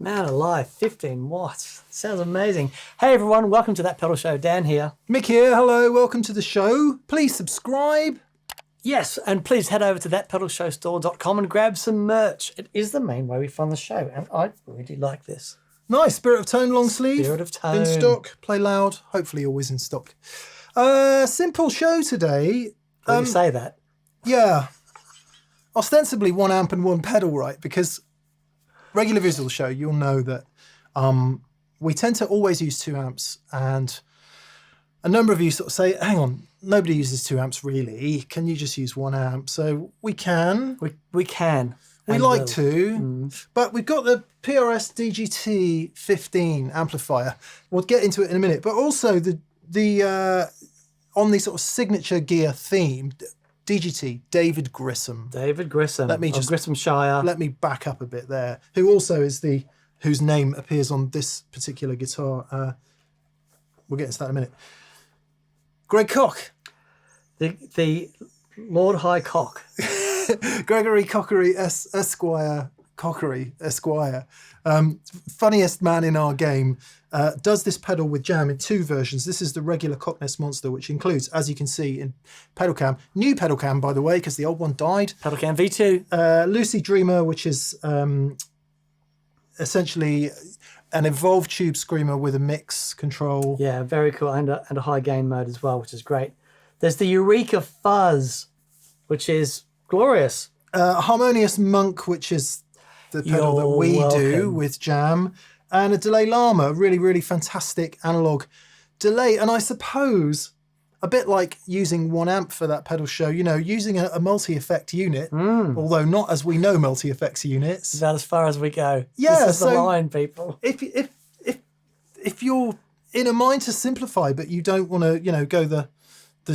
Man alive, 15 watts. Sounds amazing. Hey everyone, welcome to That Pedal Show. Dan here. Mick here, hello, welcome to the show. Please subscribe. Yes, and please head over to thatpedalshowstore.com and grab some merch. It is the main way we fund the show, and I really like this. Nice, Spirit of Tone long sleeve. Spirit of Tone. In stock, play loud, hopefully always in stock. Simple show today. You say that. Yeah. Ostensibly 1 amp and 1 pedal, right? Because regular visual show, you'll know that we tend to always use 2 amps, and a number of you sort of say, hang on, nobody uses 2 amps really. Can you just use 1 amp? So we can. We can. We like to, but we've got the PRS DGT15 amplifier. We'll get into it in a minute, but also the on the sort of signature gear theme, DGT, David Grissom. David Grissom. Let me just Grissomshire. Let me back up a bit there. Who also is whose name appears on this particular guitar. We'll get into that in a minute. Greg Koch. The Lord High Cock. Gregory Kochery Esquire. Kochery Esquire. Funniest man in our game. Does this pedal with Jam in 2 versions. This is the regular Koch Ness Monster, which includes, as you can see in pedal cam, new pedal cam, by the way, because the old one died. Pedal cam V2. Lucydreamer, which is essentially an evolved tube screamer with a mix control. Yeah, very cool. And a high gain mode as well, which is great. There's the Eureka fuzz, which is glorious. Harmonious Monk, which is the pedal that we do with Jam. And a Delay Llama, really, really fantastic analog delay. And I suppose a bit like using 1 amp for that pedal show, you know, using a multi-effect unit, although not as we know multi-effects units. About as far as we go. Yeah, this is the line, people. If you're in a mind to simplify, but you don't want to, you know, go the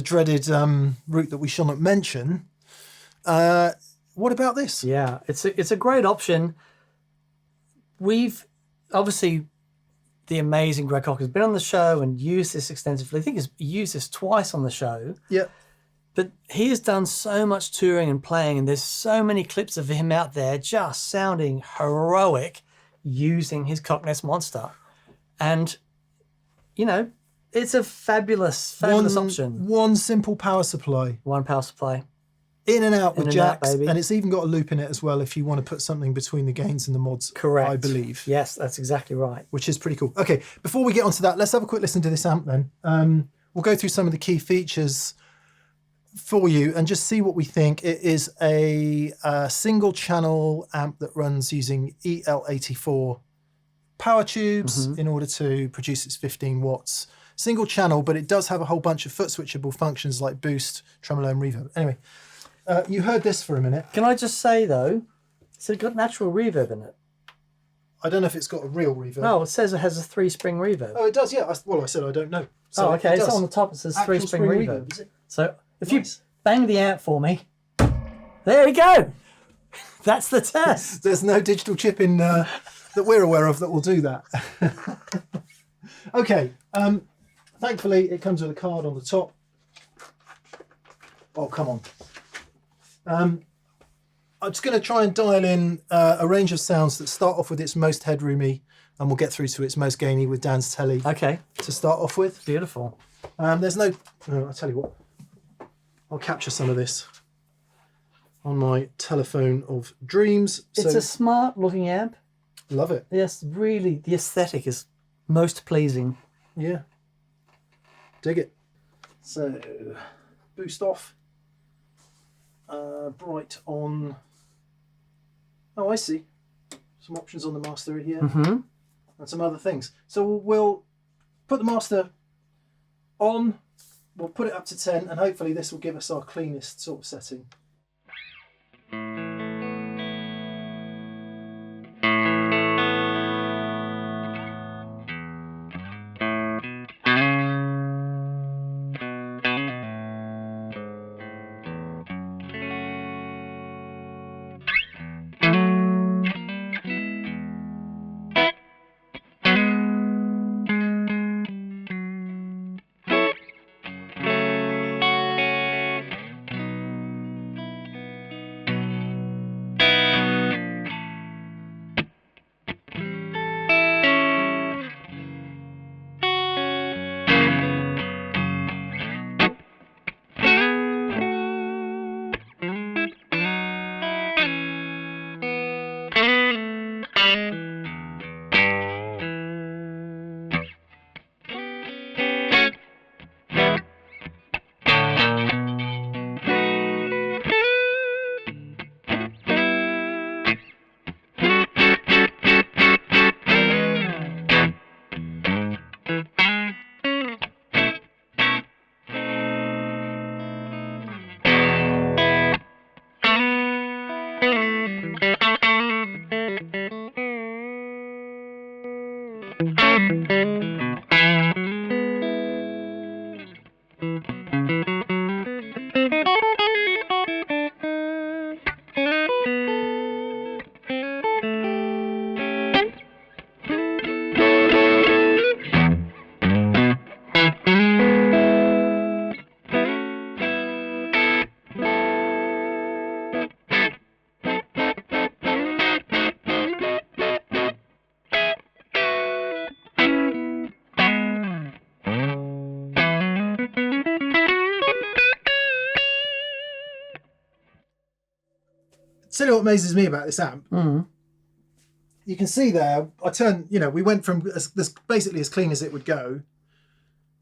dreaded route that we shall not mention, what about this? Yeah, it's a great option. We've obviously, the amazing Greg Koch has been on the show and used this extensively. I think he's used this twice on the show. Yeah. But he has done so much touring and playing, and there's so many clips of him out there just sounding heroic using his Koch Ness Monster. And, you know, it's a fabulous option. 1 simple power supply. 1 power supply. In and out with jacks, baby. And it's even got a loop in it as well if you want to put something between the gains and the mods. Correct. I believe. Yes, that's exactly right. Which is pretty cool. Okay, before we get onto that, let's have a quick listen to this amp then. We'll go through some of the key features for you and just see what we think. It is a single channel amp that runs using EL84 power tubes in order to produce its 15 watts. Single channel, but it does have a whole bunch of foot switchable functions like boost, tremolo and reverb. Anyway. You heard this for a minute. Can I just say, though, it's got natural reverb in it. I don't know if it's got a real reverb. No, it says it has a 3-spring reverb. Oh, it does, yeah. I said I don't know. So oh, okay. It's on the top. It says 3-spring reverb. Is it? So if you bang the amp for me, there we go. That's the test. There's no digital chip in that we're aware of that will do that. Okay. Thankfully, it comes with a card on the top. Oh, come on. I'm just going to try and dial in a range of sounds that start off with its most headroomy, and we'll get through to its most gainy with Dan's telly. Okay. To start off with. Beautiful. There's no... I'll tell you what. I'll capture some of this on my telephone of dreams. It's a smart looking amp. Love it. Yes, really, the aesthetic is most pleasing. Yeah. Dig it. So, boost off. Bright on. Oh, I see. Some options on the master here. And some other things. So we'll put the master on. We'll put it up to 10, and hopefully this will give us our cleanest sort of setting. tell you what amazes me about this amp. You can see there, I turned, you know, we went from basically as clean as it would go,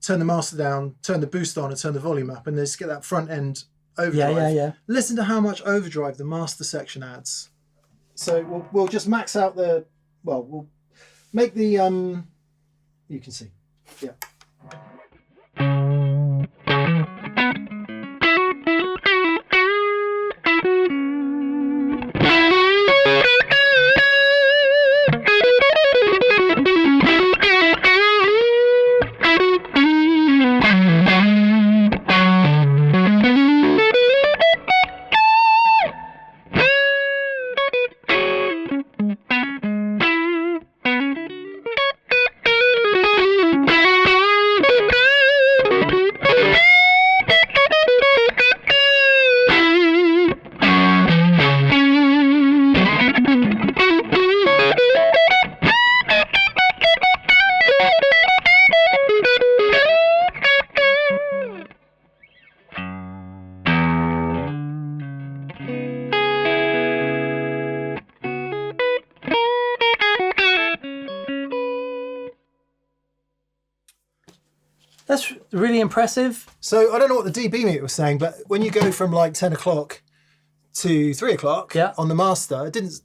turn the master down, turn the boost on and turn the volume up, and then just get that front end overdrive. Yeah. Listen to how much overdrive the master section adds. So we'll just max out the, well, we'll make the, you can see, yeah. That's really impressive. So I don't know what the dB meter was saying, but when you go from like 10 o'clock to 3 o'clock on the master, it didn't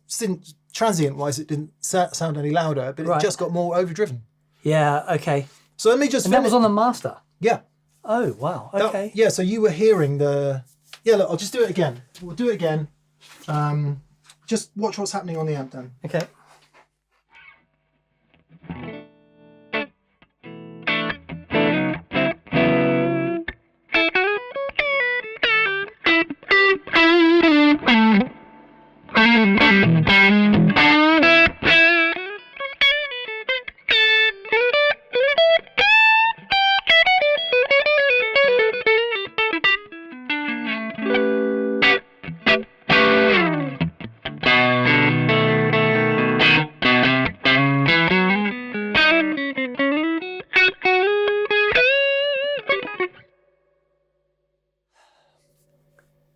transient wise, it didn't sound any louder, but it just got more overdriven. Yeah, okay. So let me just... And that was on the master? Yeah. Oh, wow, okay. Yeah, so you were hearing the... Yeah, look, I'll just do it again. We'll do it again. Just watch what's happening on the amp then. Okay.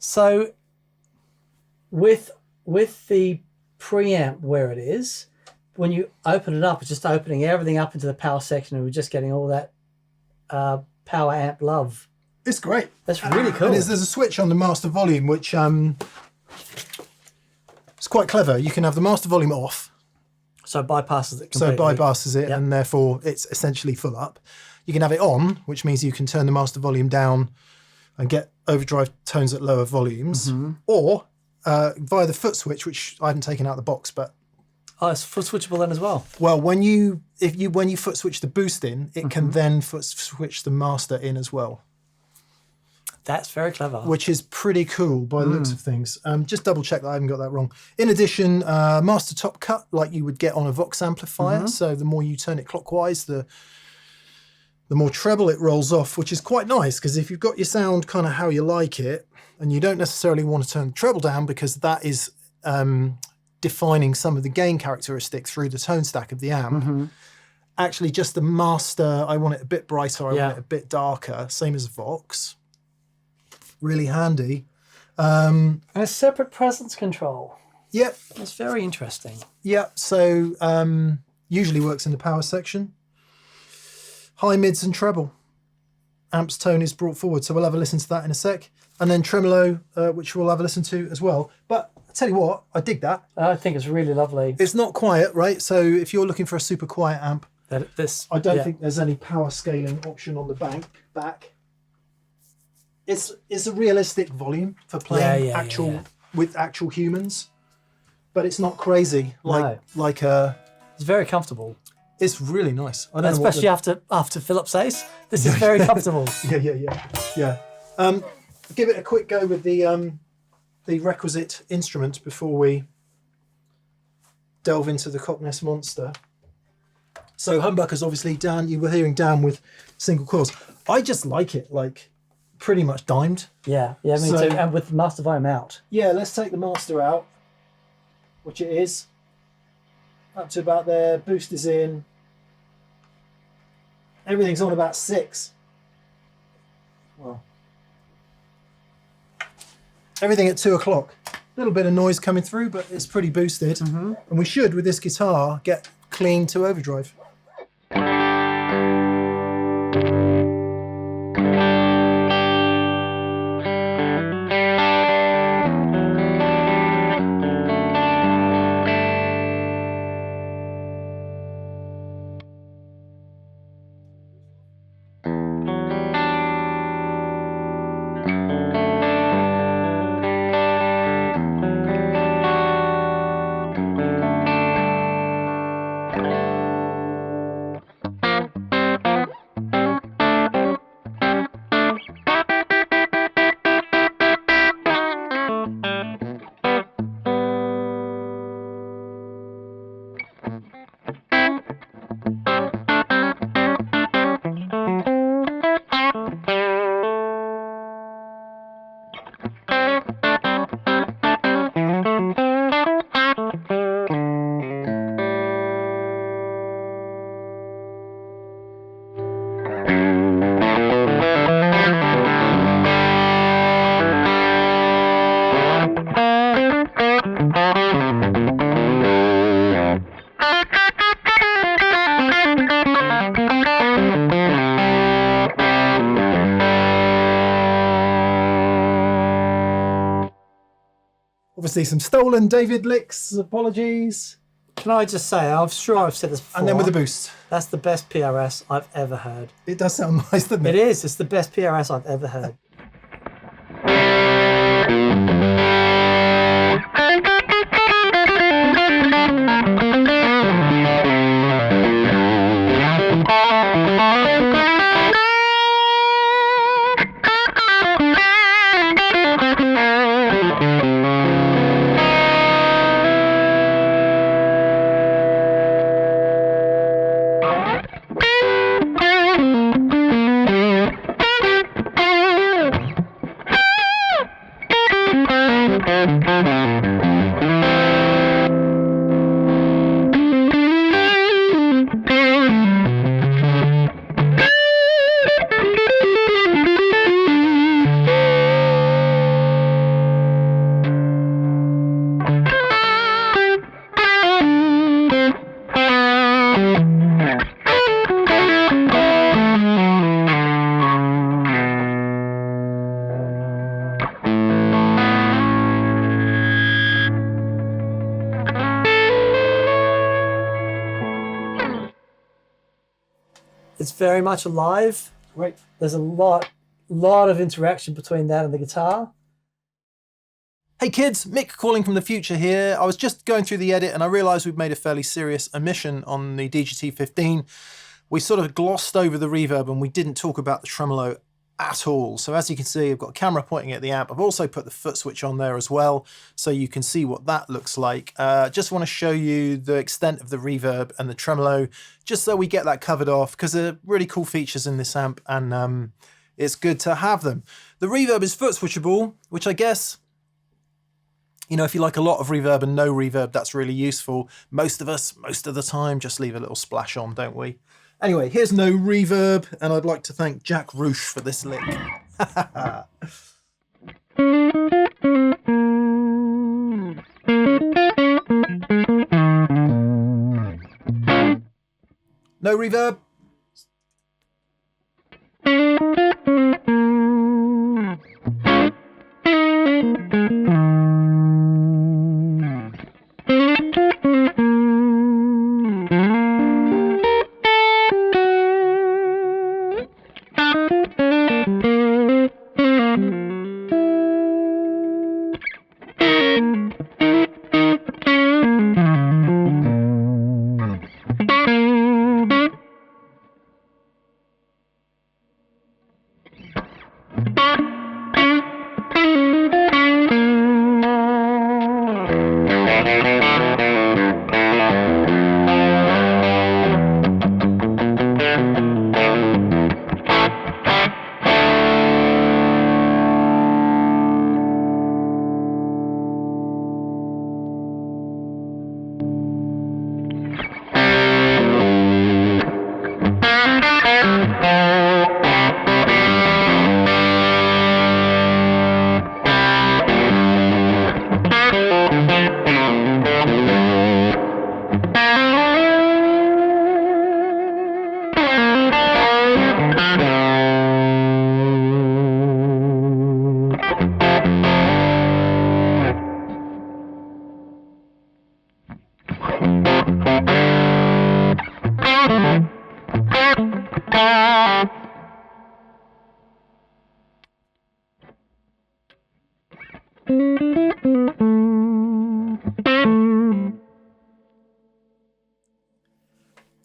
So with the preamp where it is, when you open it up, it's just opening everything up into the power section, and we're just getting all that power amp love. It's great. That's really cool. And there's a switch on the master volume, which it's quite clever. You can have the master volume off. So it bypasses it completely. So it bypasses it, and therefore it's essentially full up. You can have it on, which means you can turn the master volume down and get overdrive tones at lower volumes, or via the foot switch, which I haven't taken out the box, but it's foot switchable then as well. Well, when you foot switch the boost in, it can then foot switch the master in as well. That's very clever. Which is pretty cool by the looks of things. Just double check that I haven't got that wrong. In addition, master top cut like you would get on a Vox amplifier. So the more you turn it clockwise, the more treble it rolls off, which is quite nice, because if you've got your sound kind of how you like it, and you don't necessarily want to turn the treble down because that is defining some of the gain characteristics through the tone stack of the amp, actually just the master, I want it a bit brighter, I want it a bit darker, same as Vox. Really handy. And a separate presence control. Yep. That's very interesting. Yep, so usually works in the power section. High, mids and treble. Amp's tone is brought forward, so we'll have a listen to that in a sec. And then tremolo, which we'll have a listen to as well. But I tell you what, I dig that. I think it's really lovely. It's not quiet, right? So if you're looking for a super quiet amp, I don't think there's any power scaling option on the back. It's a realistic volume for playing with actual humans, but it's not crazy like it's very comfortable. It's really nice. I don't know especially after Philip says this is very comfortable. Yeah. Give it a quick go with the requisite instrument before we delve into the Koch Ness Monster. So humbuckers, obviously, down. You were hearing down with single coils. I just like it like pretty much dimed. Yeah, me too. And with the master volume out. Yeah, let's take the master out, which it is. Up to about there, boost is in. Everything's on about 6. Well, everything at 2 o'clock. little bit of noise coming through, but it's pretty boosted. And we should, with this guitar, get clean to overdrive. Obviously some stolen David licks, apologies. Can I just say, I'm sure I've said this before. And then with the boost. That's the best PRS I've ever heard. It does sound nice, doesn't it? It is. It's the best PRS I've ever heard. It's very much alive. Right. There's a lot of interaction between that and the guitar. Hey kids, Mick calling from the future here. I was just going through the edit and I realised we've made a fairly serious omission on the DGT15. We sort of glossed over the reverb and we didn't talk about the tremolo at all. So as you can see, I've got a camera pointing at the amp. I've also put the foot switch on there as well, so you can see what that looks like. Just want to show you the extent of the reverb and the tremolo, just so we get that covered off, because they're really cool features in this amp and it's good to have them. The reverb is foot switchable, which I guess, you know, if you like a lot of reverb and no reverb, that's really useful. Most of us, most of the time, just leave a little splash on, don't we? Anyway, here's no reverb, and I'd like to thank Jack Roosh for this lick. No reverb.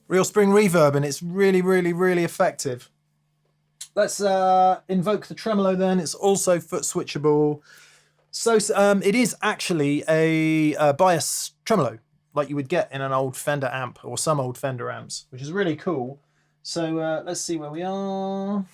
Real spring reverb, and it's really, really, really effective. Let's invoke the tremolo then. It's also foot switchable. So it is actually a bias tremolo, like you would get in an old Fender amp or some old Fender amps, which is really cool. So let's see where we are.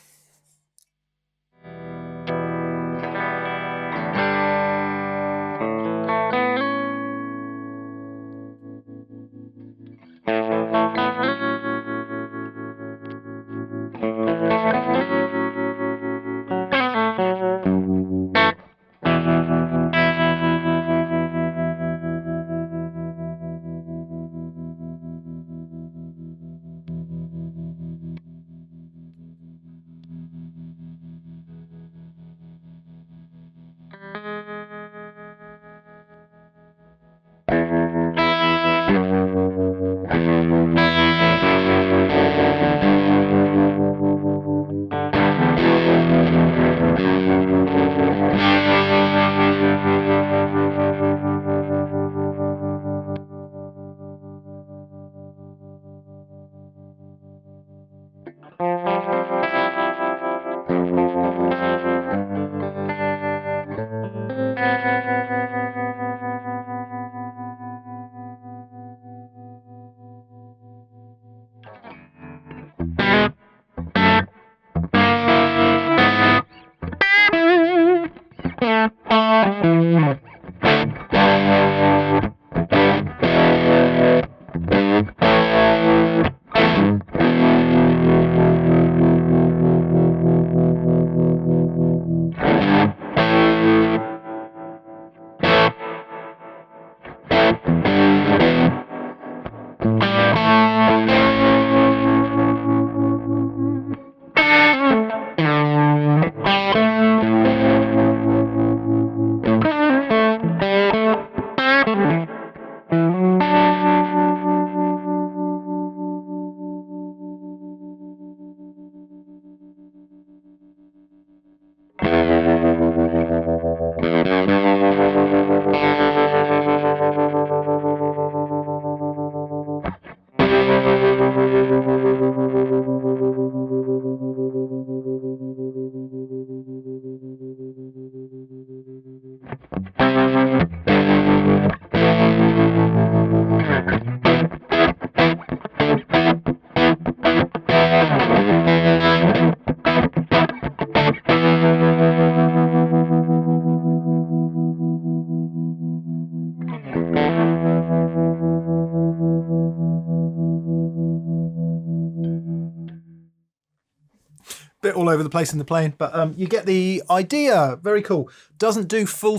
Bit all over the place in the plane, but you get the idea. Very cool. Doesn't do full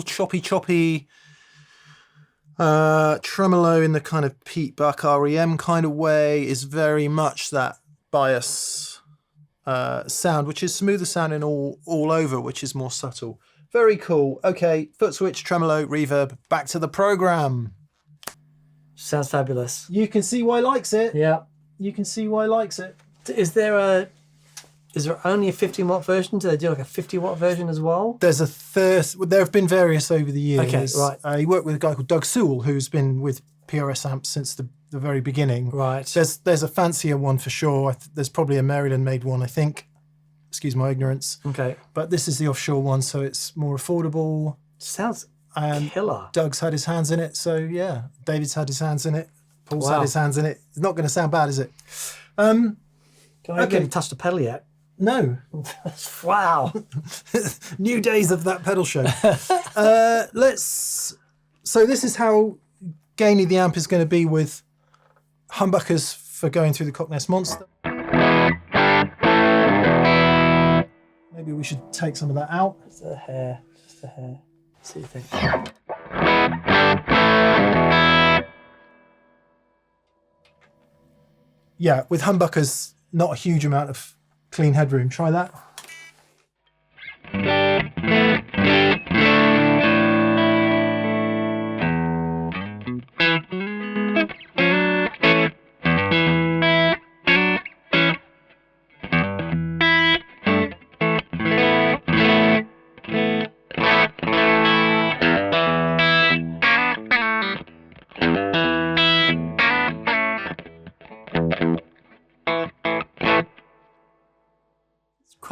choppy tremolo in the kind of Pete Buck REM kind of way. Is very much that bias sound, which is smoother sounding all over, which is more subtle. Very cool. Okay, foot switch, tremolo, reverb. Back to the program. Sounds fabulous. You can see why he likes it. Yeah. You can see why he likes it. Is there only a 15-watt version? Do they do like a 50-watt version as well? There's a there have been various over the years. Okay, right. He worked with a guy called Doug Sewell, who's been with PRS amps since the very beginning. Right. There's a fancier one for sure. There's probably a Maryland-made one, I think. Excuse my ignorance. Okay. But this is the offshore one, so it's more affordable. Sounds And killer. Doug's had his hands in it, so yeah. David's had his hands in it. Paul's Wow. had his hands in it. It's not going to sound bad, is it? I haven't okay. even touched the pedal yet. No. Wow. New days of that pedal show. So this is how gainy the amp is going to be with humbuckers for going through the Koch Ness Monster. Maybe we should take some of that out. Just a hair. See what you think. Yeah, with humbuckers, not a huge amount of clean headroom. Try that.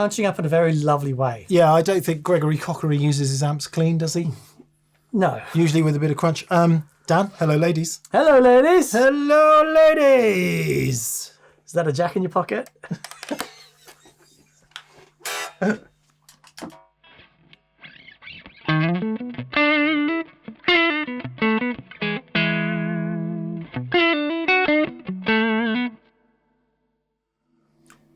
crunching up in a very lovely way. Yeah, I don't think Gregory Kochery uses his amps clean, does he? No. Usually with a bit of crunch. Dan, hello ladies. Hello, ladies. Hello ladies. Is that a jack in your pocket?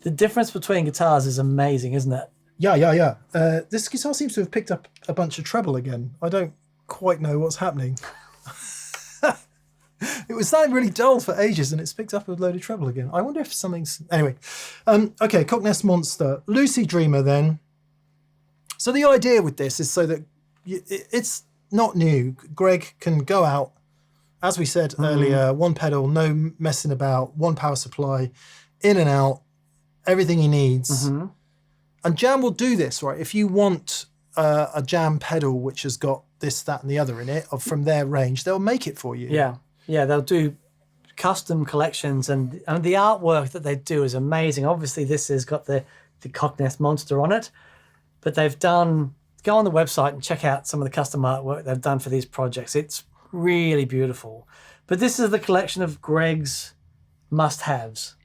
The difference between guitars is amazing, isn't it? Yeah. This guitar seems to have picked up a bunch of treble again. I don't quite know what's happening. It was sounding really dull for ages and it's picked up a load of treble again. I wonder if something's... Anyway. Okay, Koch Ness Monster. Lucydreamer then. So the idea with this is so that it's not new. Greg can go out, as we said earlier, one pedal, no messing about, one power supply, in and out, everything he needs. And Jam will do this, right? If you want a Jam pedal which has got this, that, and the other in it from their range, they'll make it for you. Yeah, they'll do custom collections, and the artwork that they do is amazing. Obviously, this has got the Koch Ness Monster on it, but they've done... Go on the website and check out some of the custom artwork they've done for these projects. It's really beautiful. But this is the collection of Greg's must-haves.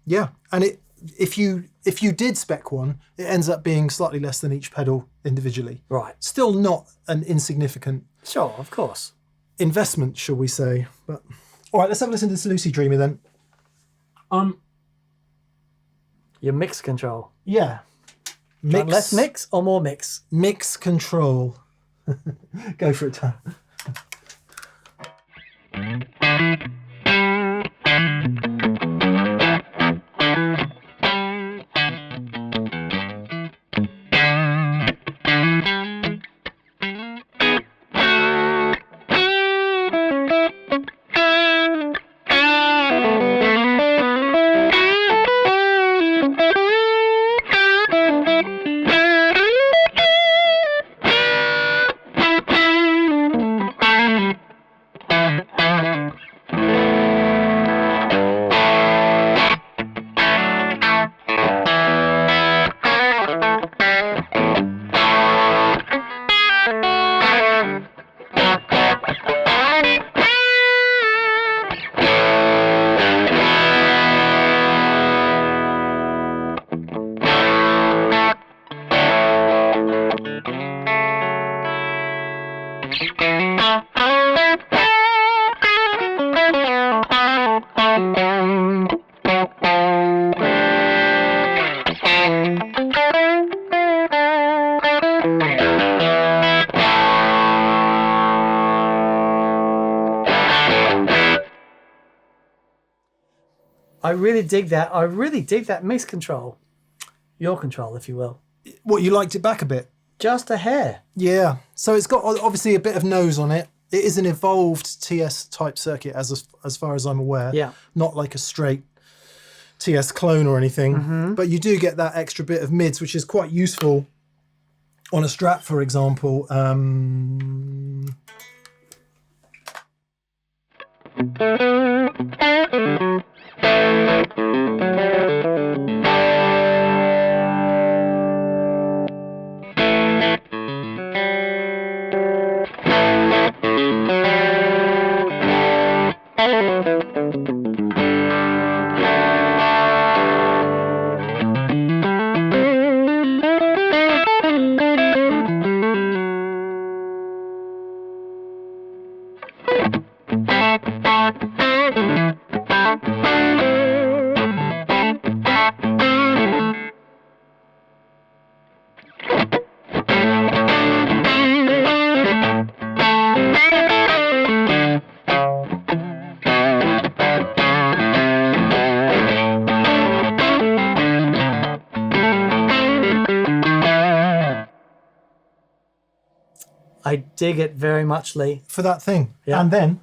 Yeah, and if you did spec one, it ends up being slightly less than each pedal individually. Right. Still not an insignificant... Sure, of course. ...investment, shall we say. But all right, let's have a listen to this Lucydreamer then. Your mix control. Yeah. Less mix or more mix? Mix control. Go for it, Tom. I really dig that. I really dig that mix control. Your control, if you will. What, you liked it back a bit? Just a hair. Yeah. So it's got obviously a bit of nose on it. It is an evolved TS type circuit as far as I'm aware. Yeah. Not like a straight TS clone or anything. But you do get that extra bit of mids, which is quite useful on a Strat, for example. I dig it very much, Lee. For that thing. Yeah. And then...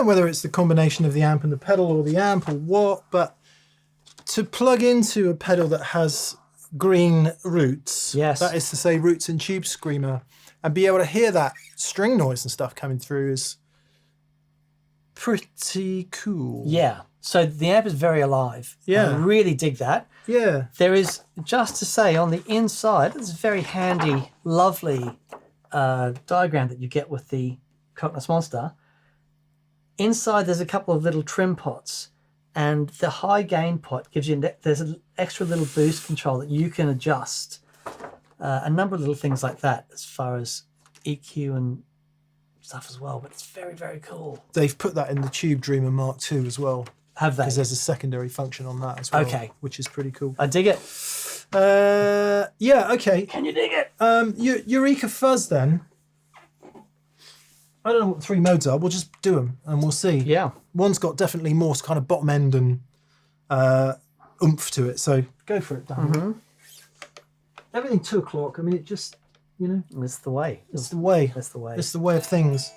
whether it's the combination of the amp and the pedal or the amp or what, but to plug into a pedal that has green roots, yes, that is to say roots and tube screamer, and be able to hear that string noise and stuff coming through is pretty cool. Yeah. So the amp is very alive. Yeah. I really dig that. Yeah. There is, just to say, on the inside, it's a very handy, lovely diagram that you get with the Koch Ness Monster. Inside, there's a couple of little trim pots, and the high gain pot gives you, there's an extra little boost control that you can adjust. A number of little things like that as far as EQ and stuff as well, but it's very, very cool. They've put that in the Lucydreamer Mark II as well. Have they? Because there's a secondary function on that as well. Okay. Which is pretty cool. I dig it. Yeah, okay. Can you dig it? Eureka fuzz then. I don't know what the 3 modes are. We'll just do them and we'll see. Yeah. One's got definitely more kind of bottom end and oomph to it. So go for it, Dan. Mm-hmm. Everything 2 o'clock. I mean, it just, you know. It's the way. It's the way. That's the way. It's the way of things.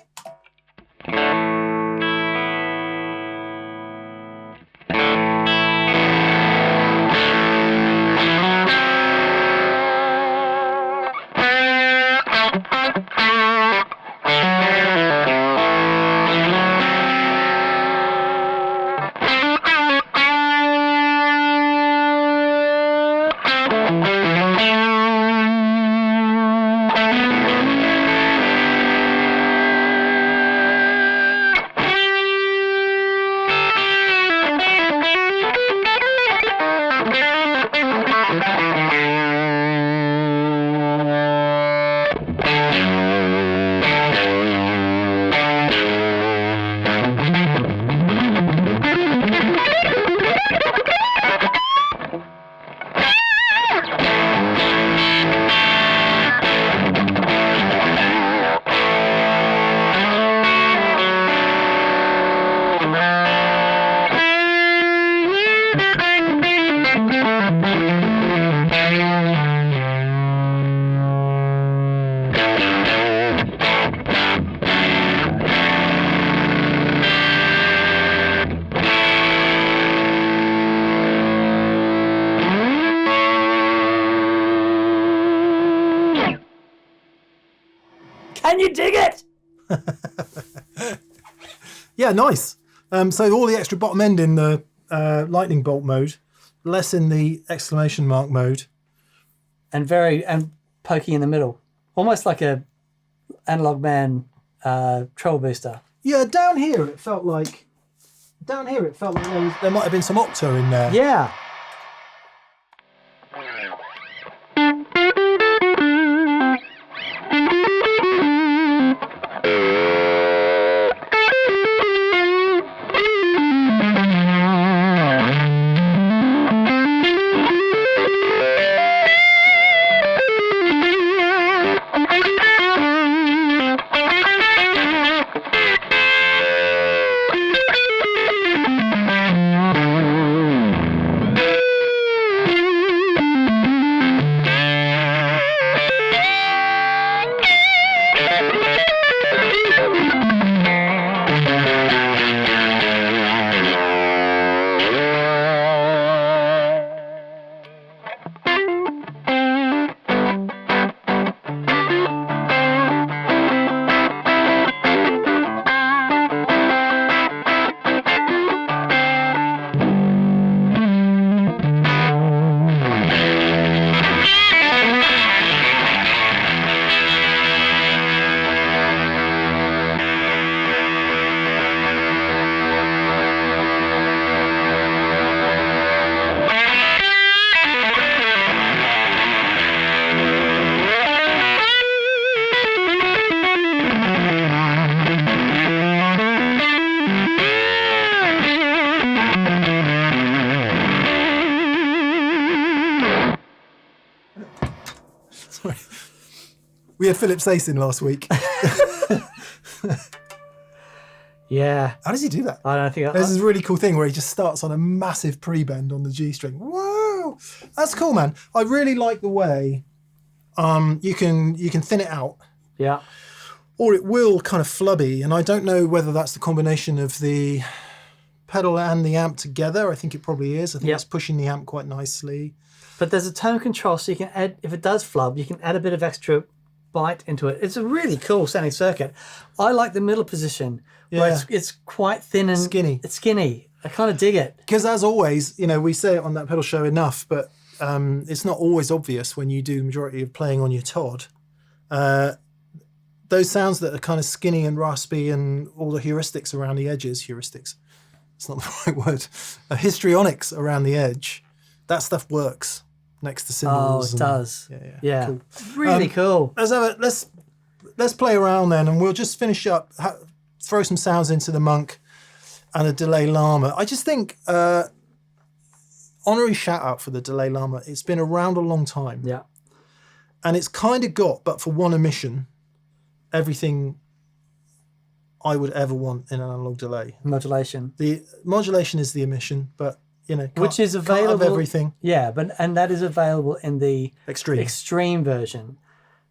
Can you dig it? Yeah, nice. So all the extra bottom end in the lightning bolt mode, less in the exclamation mark mode. And pokey in the middle. Almost like a Analog Man treble booster. Yeah, down here it felt like there might have been some octo in there. Yeah. We had Philip Sace in last week. Yeah. How does he do that? I don't think There's this really cool thing where he just starts on a massive pre-bend on the G string. Whoa! That's cool, man. I really like the way you can thin it out. Yeah. or it will kind of flubby. And I don't know whether that's the combination of the pedal and the amp together. I think it probably is. I think it's pushing the amp quite nicely. But there's a tone control, so you can add, if it does flub, you can add a bit of extra bite into it. It's a really cool sounding circuit. I like the middle position, where it's quite thin and skinny. It's skinny. I kind of dig it. Because as always, you know, we say it on that pedal show enough, but it's not always obvious when you do the majority of playing on your Todd. Those sounds that are kind of skinny and raspy and all the heuristics around the edges, heuristics, it's not the right word, histrionics around the edge, that stuff works next to cymbals. Oh, it does. Yeah. Cool. Really cool. Let's play around then, and we'll just finish up, throw some sounds into the Monk and a Delay Llama. I just think, honorary shout out for the Delay Llama. It's been around a long time. Yeah. And it's kind of got, but for one omission, everything I would ever want in an analog delay. Modulation. The modulation is the omission, but you know, which is available. Can't have everything. Yeah, and that is available in the extreme version.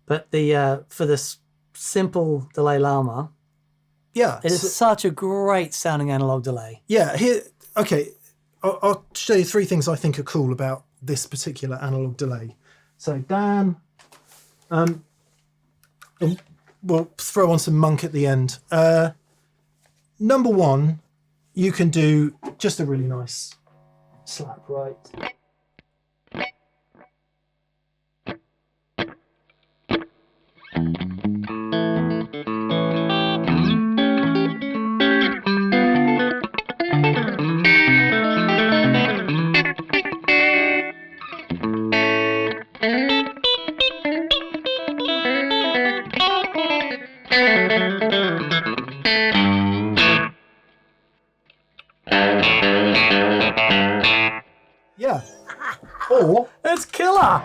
But the for this simple Delay Llama, it is such a great sounding analog delay. Yeah. I'll show you three things I think are cool about this particular analog delay. So Dan, we'll throw on some Monk at the end. Number one, you can do just a really nice slap, right? Yeah. Or it's killer.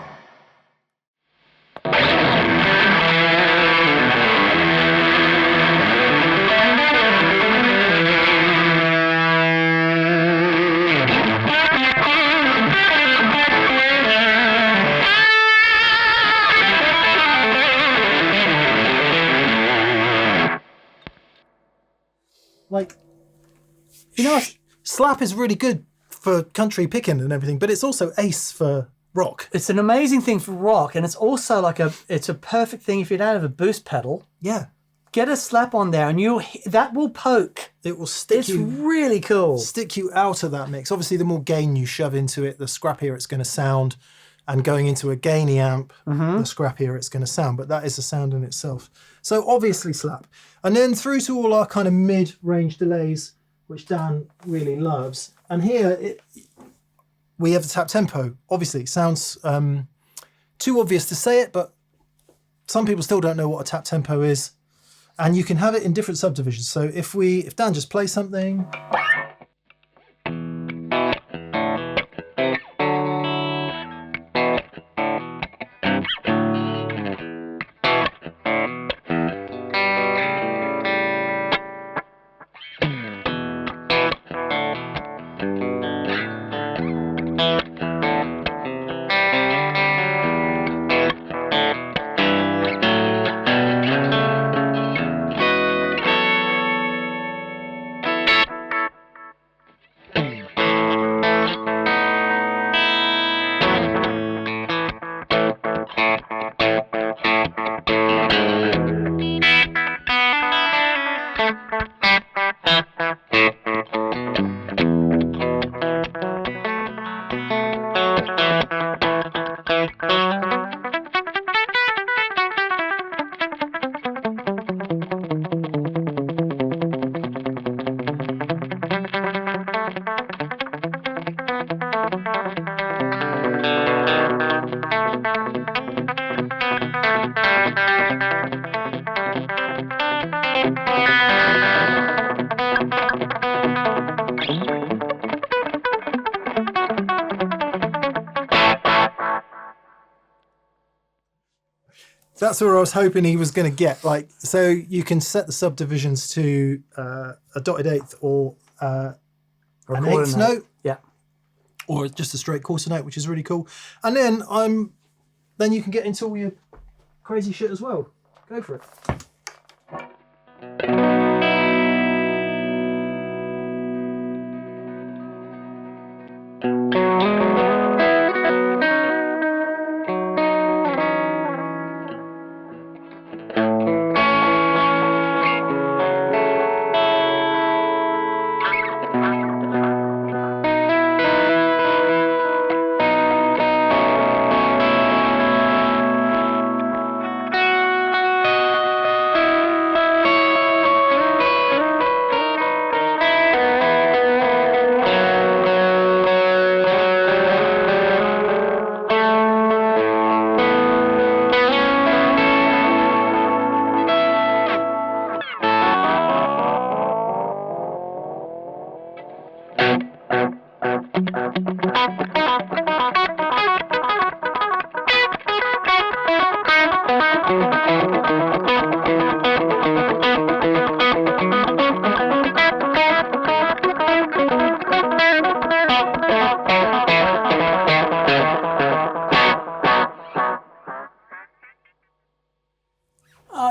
Like, you know, slap is really good for country picking and everything, but it's also ace for rock. It's an amazing thing for rock, and it's also like it's a perfect thing if you don't have a boost pedal. Yeah. Get a slap on there, and that will poke. It will stick you. It's really cool. Stick you out of that mix. Obviously, the more gain you shove into it, the scrappier it's going to sound. And going into a gainy amp, the scrappier it's going to sound. But that is a sound in itself. So obviously slap. And then through to all our kind of mid-range delays, which Dan really loves. And here we have the tap tempo. Obviously, it sounds too obvious to say it, but some people still don't know what a tap tempo is. And you can have it in different subdivisions. So if Dan just plays something. That's where I was hoping he was going to get. Like, so you can set the subdivisions to a dotted eighth or an eighth note. Yeah. Or just a straight quarter note, which is really cool. And then you can get into all your crazy shit as well. Go for it.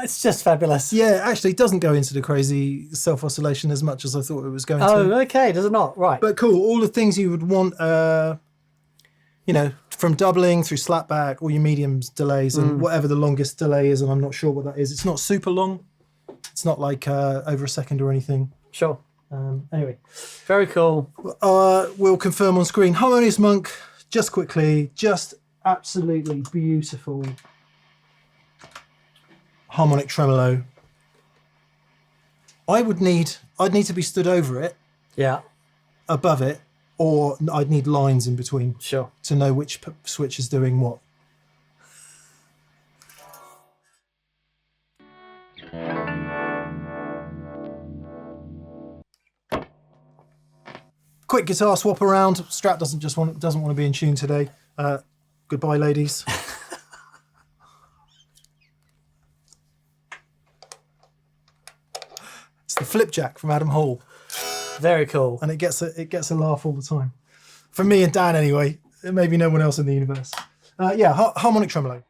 It's just fabulous. Yeah, actually, it doesn't go into the crazy self-oscillation as much as I thought it was going to. Oh, okay, does it not? Right. But cool, all the things you would want, you know, from doubling through slapback, all your mediums delays, and whatever the longest delay is, and I'm not sure what that is. It's not super long. It's not like over a second or anything. Sure. Anyway, very cool. We'll confirm on screen. Harmonious Monk, just quickly, just absolutely beautiful harmonic tremolo. I'd need to be stood over it, Yeah. above it, or I'd need lines in between Sure. to know which switch is doing what. Quick guitar swap around. Strat doesn't want to be in tune today. Goodbye, ladies. It's the Flipjack from Adam Hall, Very cool. and it gets a laugh all the time. From me and Dan, anyway. Maybe no one else in the universe. Yeah, harmonic tremolo.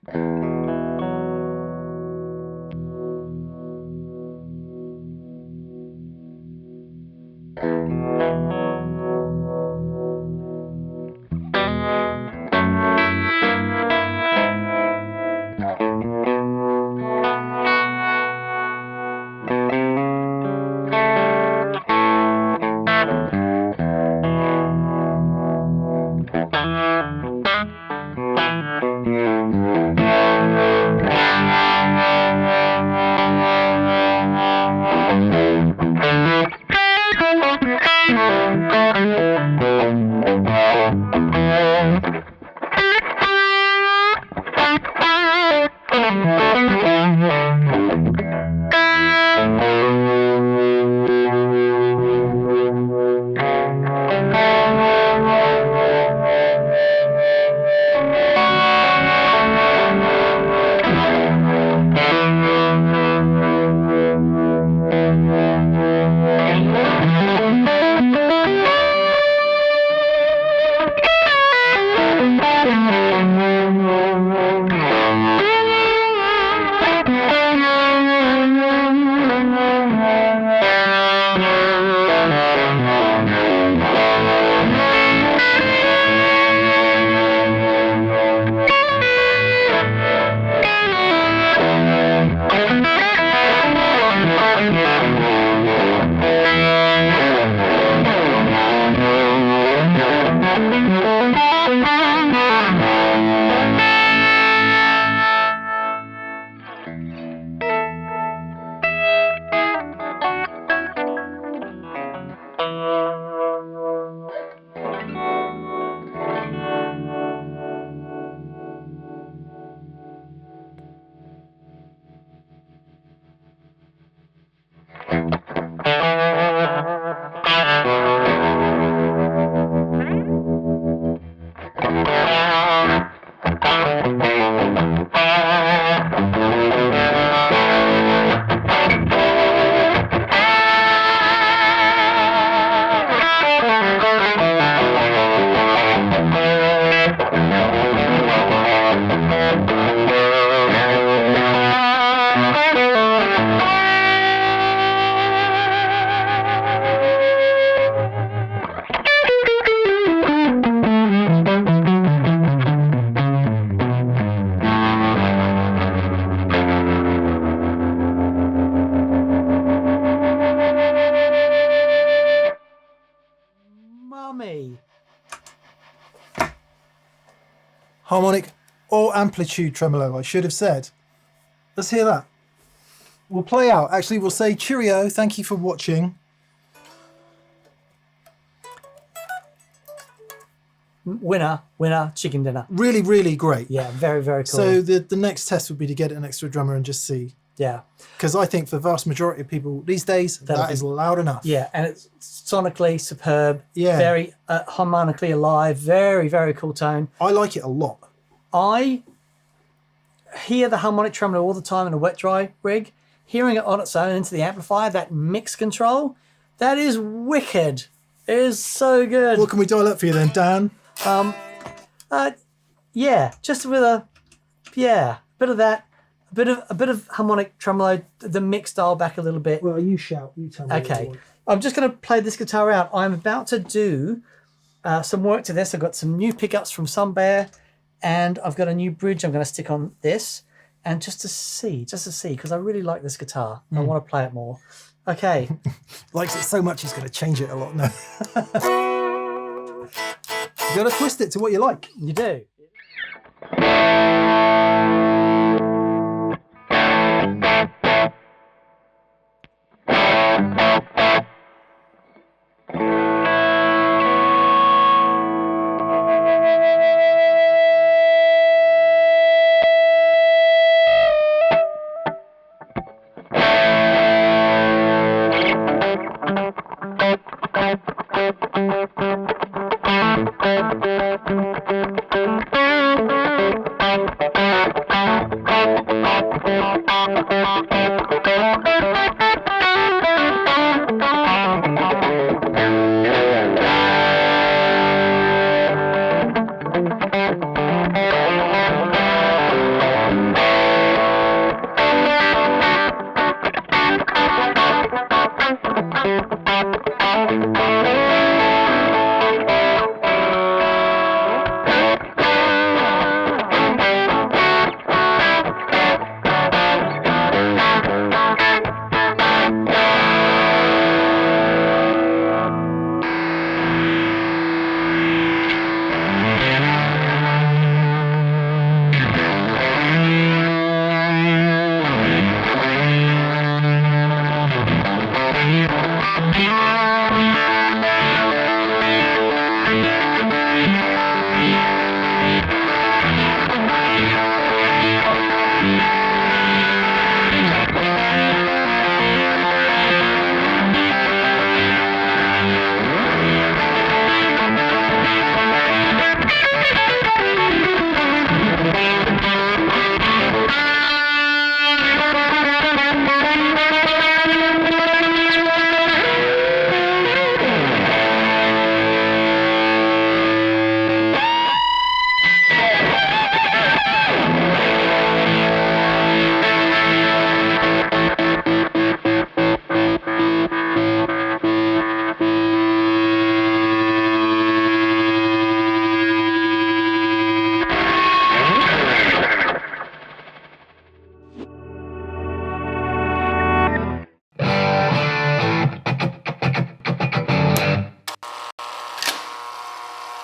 harmonic or amplitude tremolo, I should have said. Let's hear that. We'll play out. Actually, we'll say cheerio. Thank you for watching. Winner, chicken dinner. Really, really great. Yeah, very, very cool. So the next test would be to get it next to a drummer and just see. Yeah. Because I think for the vast majority of people these days, that is loud enough. Yeah, and it's sonically superb. Yeah. Very harmonically alive. Very, very cool tone. I like it a lot. I hear the harmonic tremolo all the time in a wet dry rig. Hearing it on its own into the amplifier, that mix control, that is wicked. It is so good. What can we dial up for you then, Dan? Yeah, just with a bit of that, a bit of harmonic tremolo, the mix dial back a little bit. Well, you shout. You tell me. Okay, I'm just going to play this guitar out. I'm about to do some work to this. I've got some new pickups from Sunbear, and I've got a new bridge I'm going to stick on this, and just to see, because I really like this guitar. I want to play it more. Okay. Likes it so much he's going to change it a lot now. You got to twist it to what you like. You do.